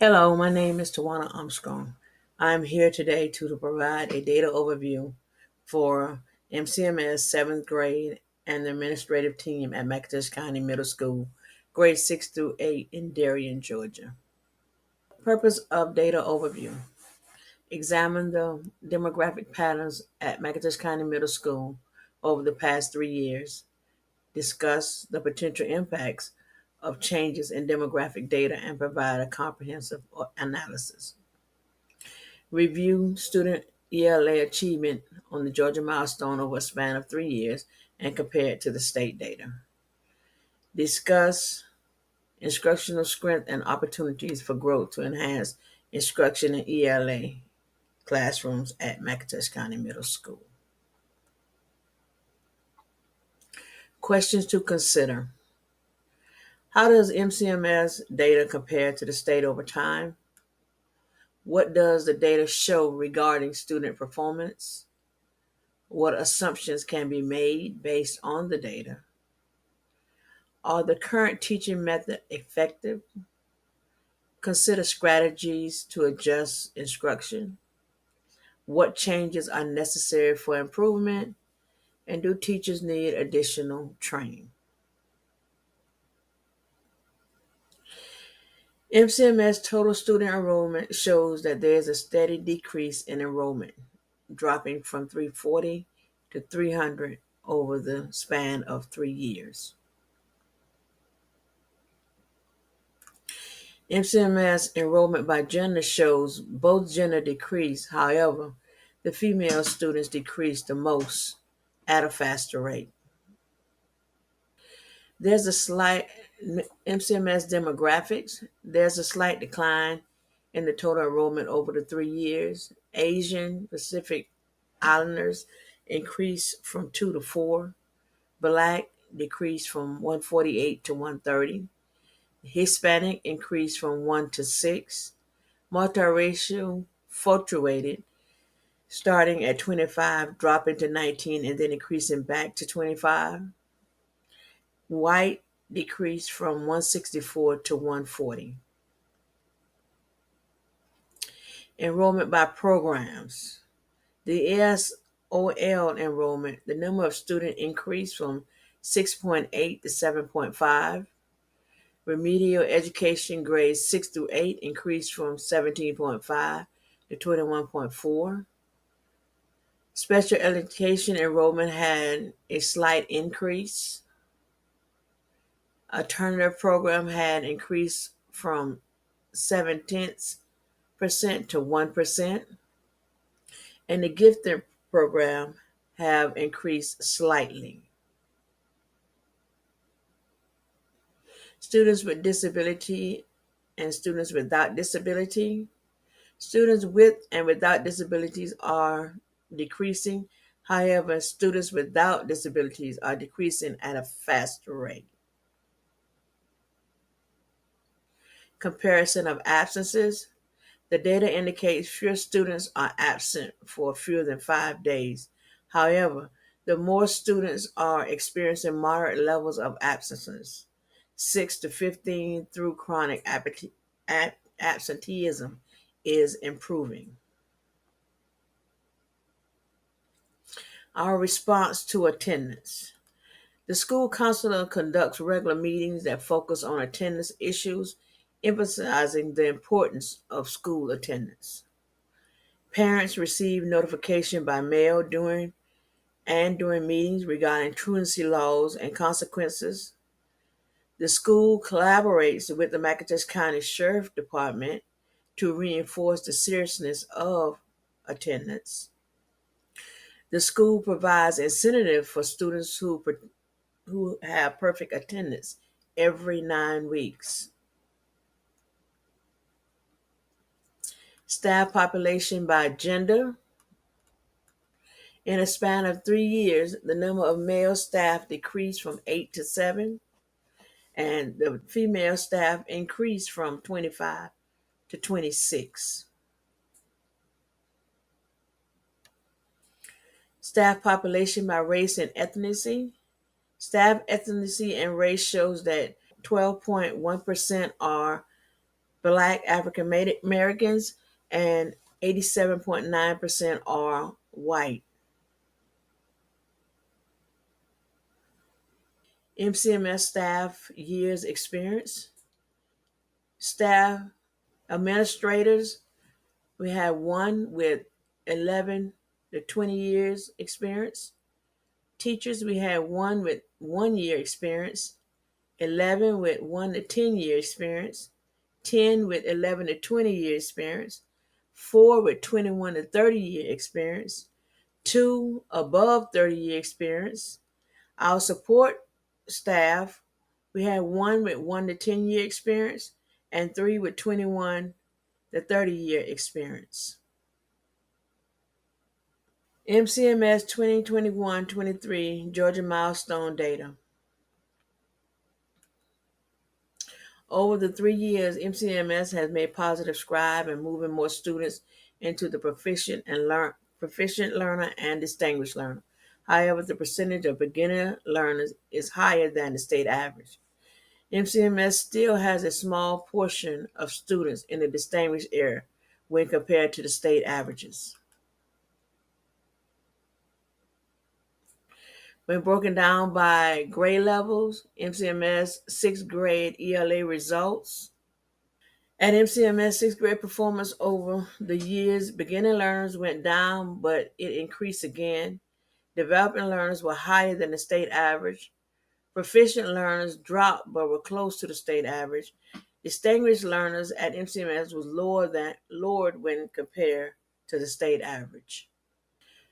Hello, my name is Tawana Armstrong. I'm here today to provide a data overview for MCMS 7th grade and the administrative team at McIntosh County Middle School, grades 6 through 8 in Darien, Georgia. Purpose of data overview. Examine the demographic patterns at McIntosh County Middle School over the past 3 years. Discuss the potential impacts of changes in demographic data and provide a comprehensive analysis. Review student ELA achievement on the Georgia milestone over a span of 3 years and compare it to the state data. Discuss instructional strength and opportunities for growth to enhance instruction in ELA classrooms at McIntosh County Middle School. Questions to consider. How does MCMS data compare to the state over time? What does the data show regarding student performance? What assumptions can be made based on the data? Are the current teaching method effective? Consider strategies to adjust instruction. What changes are necessary for improvement? And do teachers need additional training? MCMS total student enrollment shows that there is a steady decrease in enrollment, dropping from 340 to 300 over the span of 3 years. MCMS enrollment by gender shows both gender decrease. However, the female students decrease the most at a faster rate. There's a slight MCMS demographics. There's a slight decline in the total enrollment over the 3 years. Asian Pacific Islanders increased from 2 to 4. Black decreased from 148 to 130. Hispanic increased from 1 to 6. Multiracial fluctuated, starting at 25, dropping to 19, and then increasing back to 25. White decreased from 164 to 140. Enrollment by programs. The ESOL enrollment, the number of students increased from 6.8 to 7.5. Remedial education grades 6 through 8 increased from 17.5 to 21.4. Special education enrollment had a slight increase. Alternative program had increased from 0.7% to 1%. And the gifted program have increased slightly. Students with disability and students without disability. Students with and without disabilities are decreasing. However, students without disabilities are decreasing at a faster rate. Comparison of absences. The data indicates fewer students are absent for fewer than 5 days. However, the more students are experiencing moderate levels of absences, 6 to 15 through chronic absenteeism is improving. Our response to attendance. The school counselor conducts regular meetings that focus on attendance issues, emphasizing the importance of school attendance. Parents receive notification by mail during meetings regarding truancy laws and consequences. The school collaborates with the McIntosh County Sheriff Department to reinforce the seriousness of attendance. The school provides incentive for students who have perfect attendance every 9 weeks. Staff population by gender. In a span of 3 years, the number of male staff decreased from 8 to 7, and the female staff increased from 25 to 26. Staff population by race and ethnicity. Staff ethnicity and race shows that 12.1% are Black African Americans, and 87.9% are white. MCMS staff years experience. Staff administrators, we have one with 11 to 20 years experience. Teachers, we have one with 1 year experience, 11 with 1 to 10 year experience, 10 with 11 to 20 year experience, 4 with 21 to 30 year experience, 2 above 30 year experience. Our support staff, we have 1 with 1 to 10 year experience and 3 with 21 to 30 year experience. MCMS 2021-23 Georgia milestone data. Over the 3 years, MCMS has made positive strides in moving more students into the proficient learner and distinguished learner. However, the percentage of beginner learners is higher than the state average. MCMS still has a small portion of students in the distinguished area when compared to the state averages. When broken down by grade levels, MCMS sixth grade ELA results. At MCMS sixth grade performance over the years, beginning learners went down, but it increased again. Developing learners were higher than the state average. Proficient learners dropped but were close to the state average. Distinguished learners at MCMS was lowered when compared to the state average.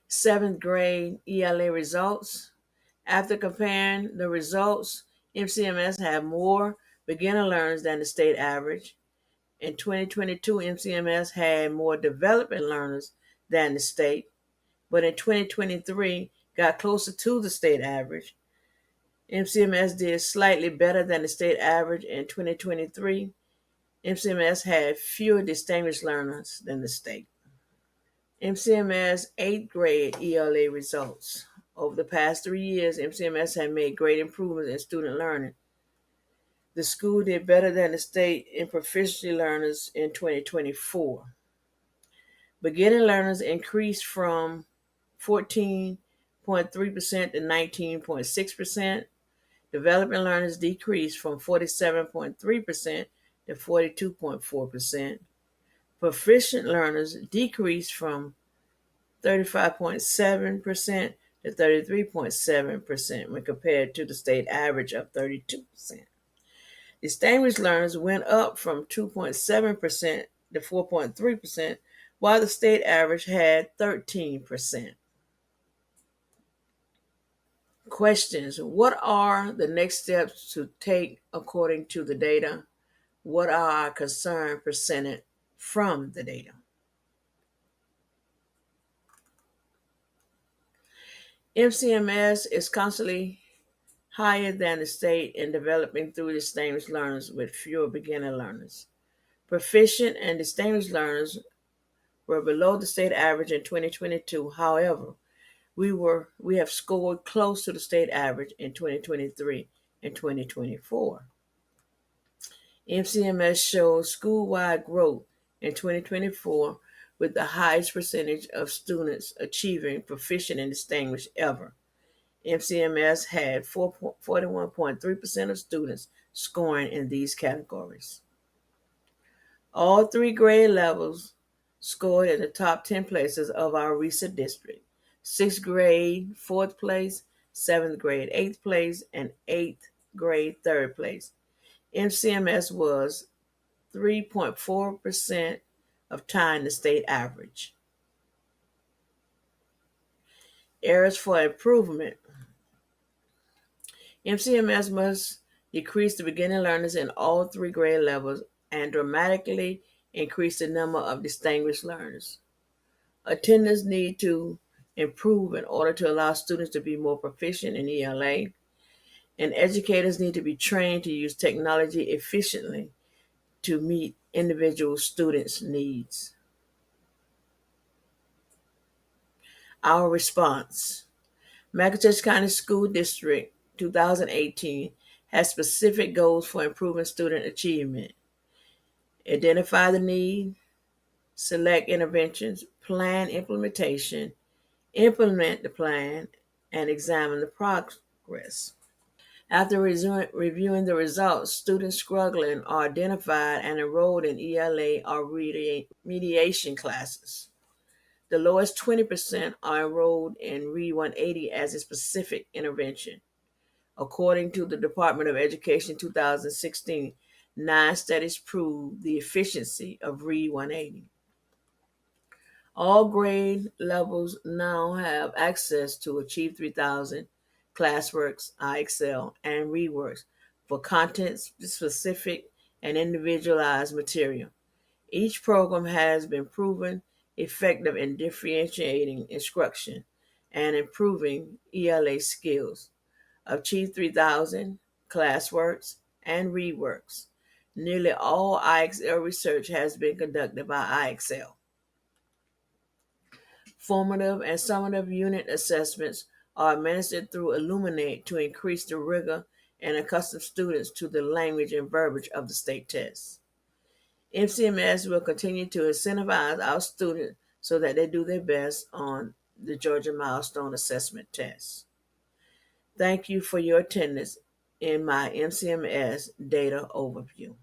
Seventh grade ELA results. After comparing the results, MCMS had more beginner learners than the state average. In 2022, MCMS had more developing learners than the state, but in 2023 got closer to the state average. MCMS did slightly better than the state average in 2023. MCMS had fewer distinguished learners than the state. MCMS 8th grade ELA results. Over the past 3 years, MCMS had made great improvements in student learning. The school did better than the state in proficiency learners in 2024. Beginning learners increased from 14.3% to 19.6%. Developing learners decreased from 47.3% to 42.4%. Proficient learners decreased from 35.7% to 33.7% when compared to the state average of 32%. Distinguished learners went up from 2.7% to 4.3%, while the state average had 13%. Questions. What are the next steps to take according to the data? What are our concerns presented from the data? MCMS is constantly higher than the state in developing through distinguished learners with fewer beginner learners. Proficient and distinguished learners were below the state average in 2022. However, we have scored close to the state average in 2023 and 2024. MCMS shows school-wide growth in 2024 with the highest percentage of students achieving proficient and distinguished ever. MCMS had 41.3% of students scoring in these categories. All 3 grade levels scored in the top 10 places of our recent district. 6th grade, 4th place, 7th grade, 8th place, and 8th grade, 3rd place. MCMS was 3.4% of time the state average. Areas for improvement. MCMS must decrease the beginning learners in all 3 grade levels and dramatically increase the number of distinguished learners. Attendance need to improve in order to allow students to be more proficient in ELA, and educators need to be trained to use technology efficiently to meet individual students' needs. Our response. McIntosh County School District 2018 has specific goals for improving student achievement. Identify the need, select interventions, plan implementation, implement the plan, and examine the progress. After reviewing the results, students struggling are identified and enrolled in ELA or mediation classes. The lowest 20% are enrolled in Read 180 as a specific intervention. According to the Department of Education 2016, 9 studies prove the efficiency of Read 180. All grade levels now have access to Achieve 3000, Classworks, iExcel, and ReadWorks for content specific and individualized material. Each program has been proven effective in differentiating instruction and improving ELA skills. Achieve 3000, Classworks, and ReadWorks. Nearly all iExcel research has been conducted by iExcel. Formative and summative unit assessments are administered through Illuminate to increase the rigor and accustom students to the language and verbiage of the state tests. MCMS will continue to incentivize our students so that they do their best on the Georgia Milestone Assessment Test. Thank you for your attendance in my MCMS data overview.